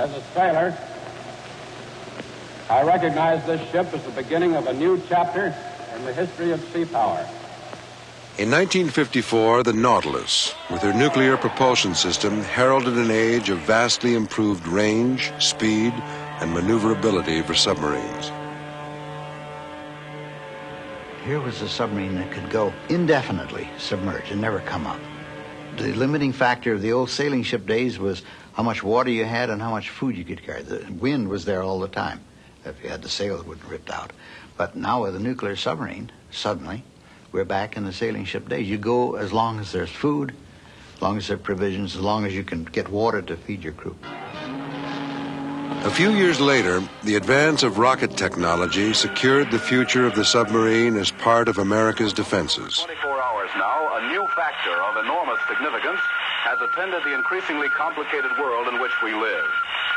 As a sailor, I recognize this ship as the beginning of a new chapter in the history of sea power. In 1954, the Nautilus, with her nuclear propulsion system, heralded an age of vastly improved range, speed, and maneuverability for submarines. Here was a submarine that could go indefinitely submerged and never come up. The limiting factor of the old sailing ship days was how much water you had and how much food you could carry. The wind was there all the time. If you had the sail, it wouldn't rip out. But now with a nuclear submarine, suddenly, we're back in the sailing ship days. You go as long as there's food, as long as there are provisions, as long as you can get water to feed your crew. A few years later, the advance of rocket technology secured the future of the submarine as part of America's defenses. 24 hours now, a new factor of enormous significance has attended the increasingly complicated world in which we live.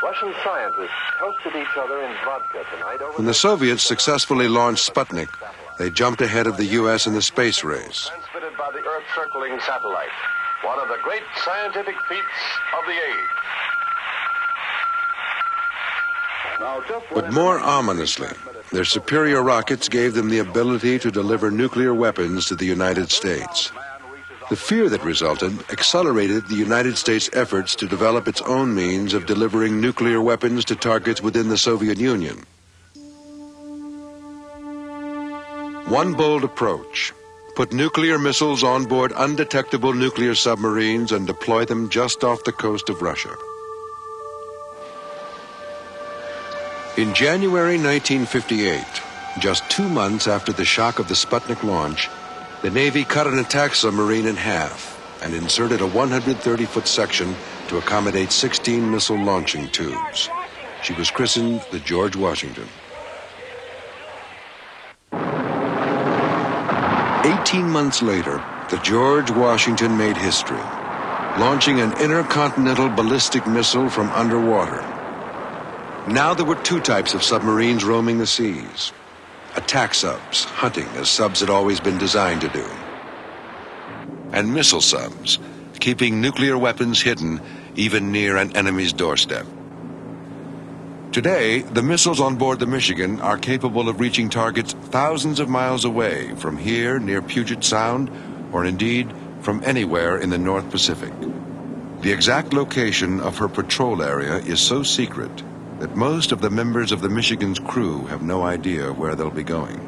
Russian scientists toasted each other in vodka tonight over... When the Soviets successfully launched Sputnik, they jumped ahead of the U.S. in the space race. Transmitted by the Earth-circling satellite, one of the great scientific feats of the age. But more ominously, their superior rockets gave them the ability to deliver nuclear weapons to the United States. The fear that resulted accelerated the United States' efforts to develop its own means of delivering nuclear weapons to targets within the Soviet Union. One bold approach: put nuclear missiles on board undetectable nuclear submarines and deploy them just off the coast of Russia. In January 1958, just 2 months after the shock of the Sputnik launch, the Navy cut an attack submarine in half and inserted a 130-foot section to accommodate 16 missile launching tubes. She was christened the George Washington. 18 months later, the George Washington made history, launching an intercontinental ballistic missile from underwater. Now there were two types of submarines roaming the seas: attack subs, hunting as subs had always been designed to do, and missile subs, keeping nuclear weapons hidden even near an enemy's doorstep. Today, the missiles on board the Michigan are capable of reaching targets thousands of miles away from here near Puget Sound, or indeed from anywhere in the North Pacific. The exact location of her patrol area is so secret that most of the members of the Michigan's crew have no idea where they'll be going.